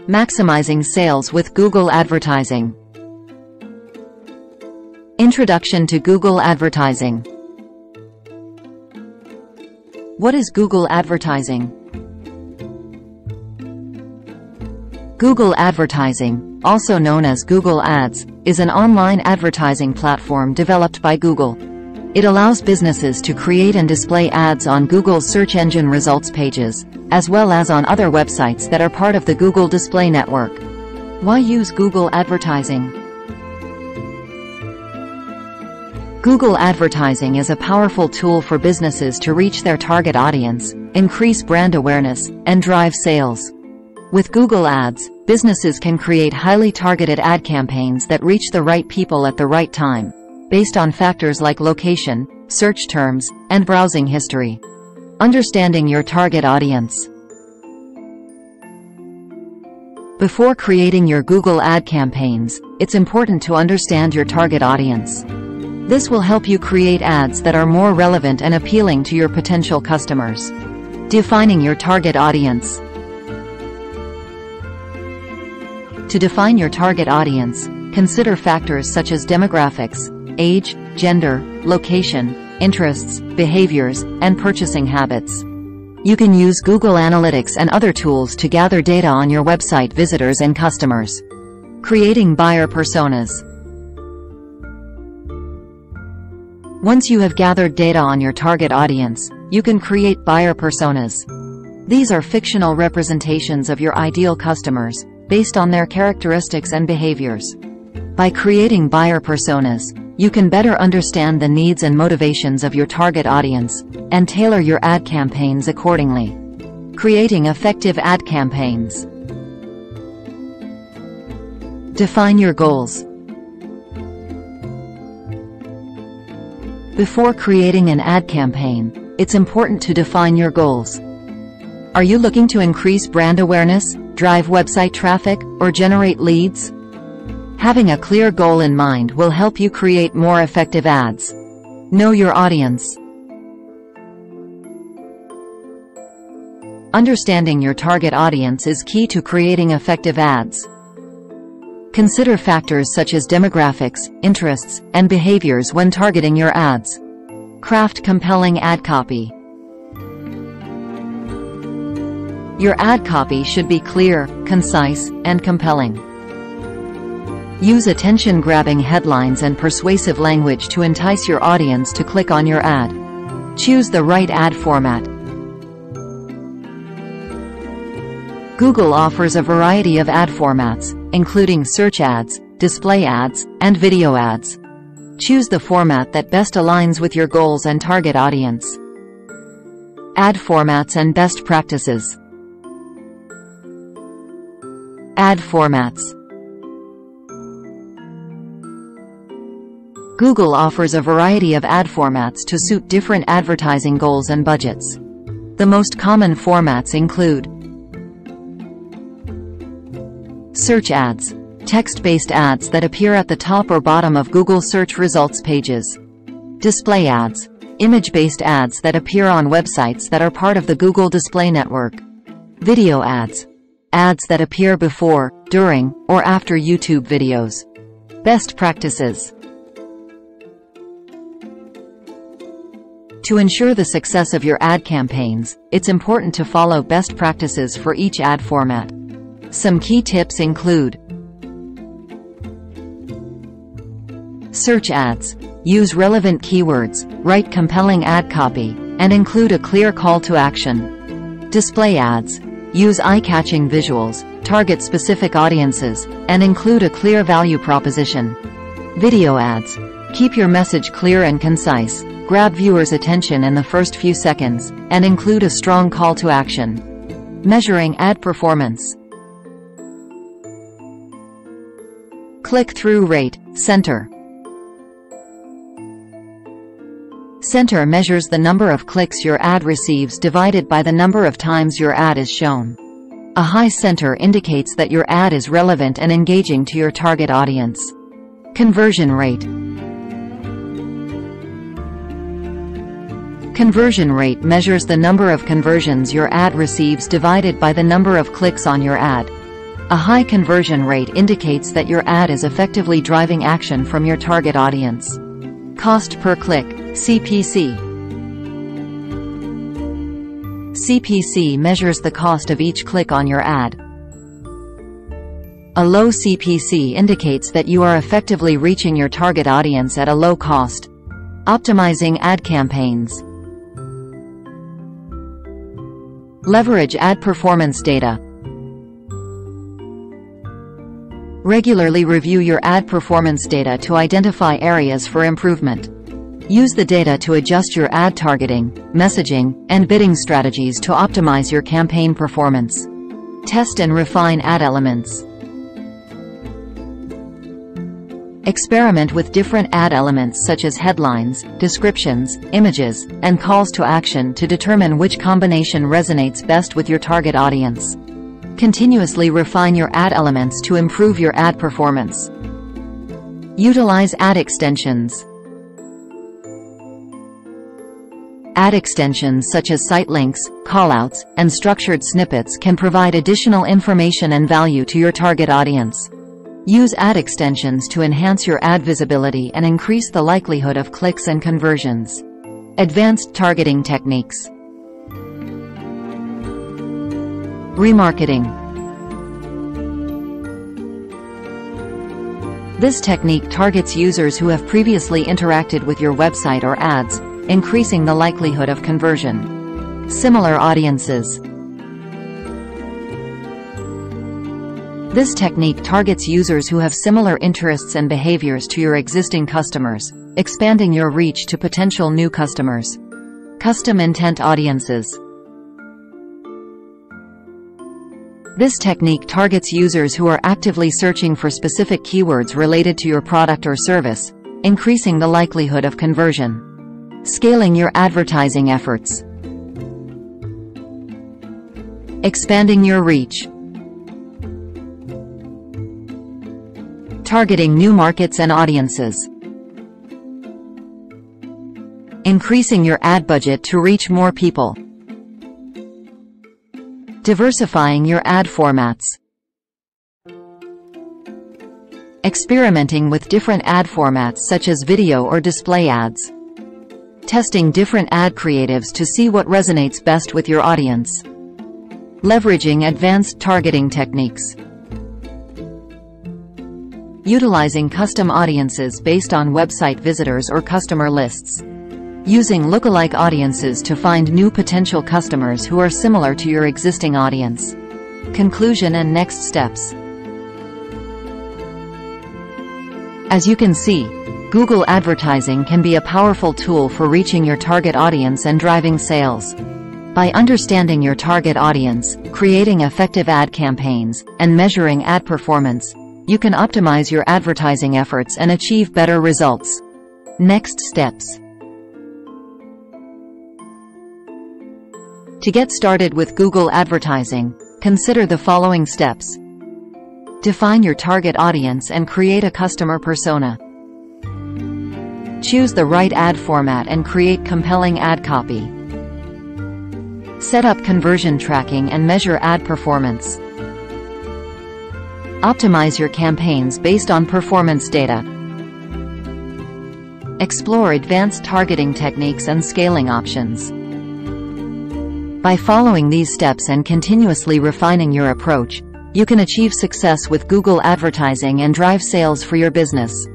Maximizing sales with Google advertising. Introduction to Google advertising. What is Google advertising? Google advertising, also known as Google Ads, is an online advertising platform developed by Google. It allows businesses to create and display ads on Google's search engine results pages, as well as on other websites that are part of the Google Display Network. Why use Google advertising? Google advertising is a powerful tool for businesses to reach their target audience, increase brand awareness, and drive sales. With Google Ads, businesses can create highly targeted ad campaigns that reach the right people at the right time, based on factors like location, search terms, and browsing history. Understanding your target audience. Before creating your Google ad campaigns, it's important to understand your target audience. This will help you create ads that are more relevant and appealing to your potential customers. Defining your target audience. To define your target audience, consider factors such as demographics, age, gender, location, interests, behaviors, and purchasing habits. You can use Google Analytics and other tools to gather data on your website visitors and customers. Creating buyer personas. Once you have gathered data on your target audience, you can create buyer personas. These are fictional representations of your ideal customers, based on their characteristics and behaviors. By creating buyer personas, you can better understand the needs and motivations of your target audience, and tailor your ad campaigns accordingly. Creating effective ad campaigns. Define your goals. Before creating an ad campaign, it's important to define your goals. Are you looking to increase brand awareness, drive website traffic, or generate leads? Having a clear goal in mind will help you create more effective ads. Know your audience. Understanding your target audience is key to creating effective ads. Consider factors such as demographics, interests, and behaviors when targeting your ads. Craft compelling ad copy. Your ad copy should be clear, concise, and compelling. Use attention-grabbing headlines and persuasive language to entice your audience to click on your ad. Choose the right ad format. Google offers a variety of ad formats, including search ads, display ads, and video ads. Choose the format that best aligns with your goals and target audience. Ad formats and best practices. Ad formats. Google offers a variety of ad formats to suit different advertising goals and budgets. The most common formats include search ads, text-based ads that appear at the top or bottom of Google search results pages. Display ads, image-based ads that appear on websites that are part of the Google Display Network. Video ads, ads that appear before, during, or after YouTube videos. Best practices. To ensure the success of your ad campaigns, it's important to follow best practices for each ad format. Some key tips include: search ads. Use relevant keywords, write compelling ad copy, and include a clear call to action. Display ads. Use eye-catching visuals, target specific audiences, and include a clear value proposition. Video ads. Keep your message clear and concise, grab viewers' attention in the first few seconds, and include a strong call to action. Measuring ad performance. Click-through rate, Center. Center measures the number of clicks your ad receives divided by the number of times your ad is shown. A high center indicates that your ad is relevant and engaging to your target audience. Conversion rate. Conversion rate measures the number of conversions your ad receives divided by the number of clicks on your ad. A high conversion rate indicates that your ad is effectively driving action from your target audience. Cost per click, CPC. CPC measures the cost of each click on your ad. A low CPC indicates that you are effectively reaching your target audience at a low cost. Optimizing ad campaigns. Leverage ad performance data. Regularly review your ad performance data to identify areas for improvement. Use the data to adjust your ad targeting, messaging, and bidding strategies to optimize your campaign performance. Test and refine ad elements. Experiment with different ad elements such as headlines, descriptions, images, and calls to action to determine which combination resonates best with your target audience. Continuously refine your ad elements to improve your ad performance. Utilize ad extensions. Ad extensions such as site links, callouts, and structured snippets can provide additional information and value to your target audience. Use ad extensions to enhance your ad visibility and increase the likelihood of clicks and conversions. Advanced targeting techniques. Remarketing. This technique targets users who have previously interacted with your website or ads, increasing the likelihood of conversion. Similar audiences. This technique targets users who have similar interests and behaviors to your existing customers, expanding your reach to potential new customers. Custom intent audiences. This technique targets users who are actively searching for specific keywords related to your product or service, increasing the likelihood of conversion. Scaling your advertising efforts. Expanding your reach. Targeting new markets and audiences. Increasing your ad budget to reach more people. Diversifying your ad formats. Experimenting with different ad formats such as video or display ads. Testing different ad creatives to see what resonates best with your audience. Leveraging advanced targeting techniques. Utilizing custom audiences based on website visitors or customer lists. Using lookalike audiences to find new potential customers who are similar to your existing audience. Conclusion and next steps. As you can see, Google advertising can be a powerful tool for reaching your target audience and driving sales. By understanding your target audience, creating effective ad campaigns, and measuring ad performance, you can optimize your advertising efforts and achieve better results. Next steps. To get started with Google advertising, consider the following steps. Define your target audience and create a customer persona. Choose the right ad format and create compelling ad copy. Set up conversion tracking and measure ad performance. Optimize your campaigns based on performance data. Explore advanced targeting techniques and scaling options. By following these steps and continuously refining your approach, you can achieve success with Google advertising and drive sales for your business.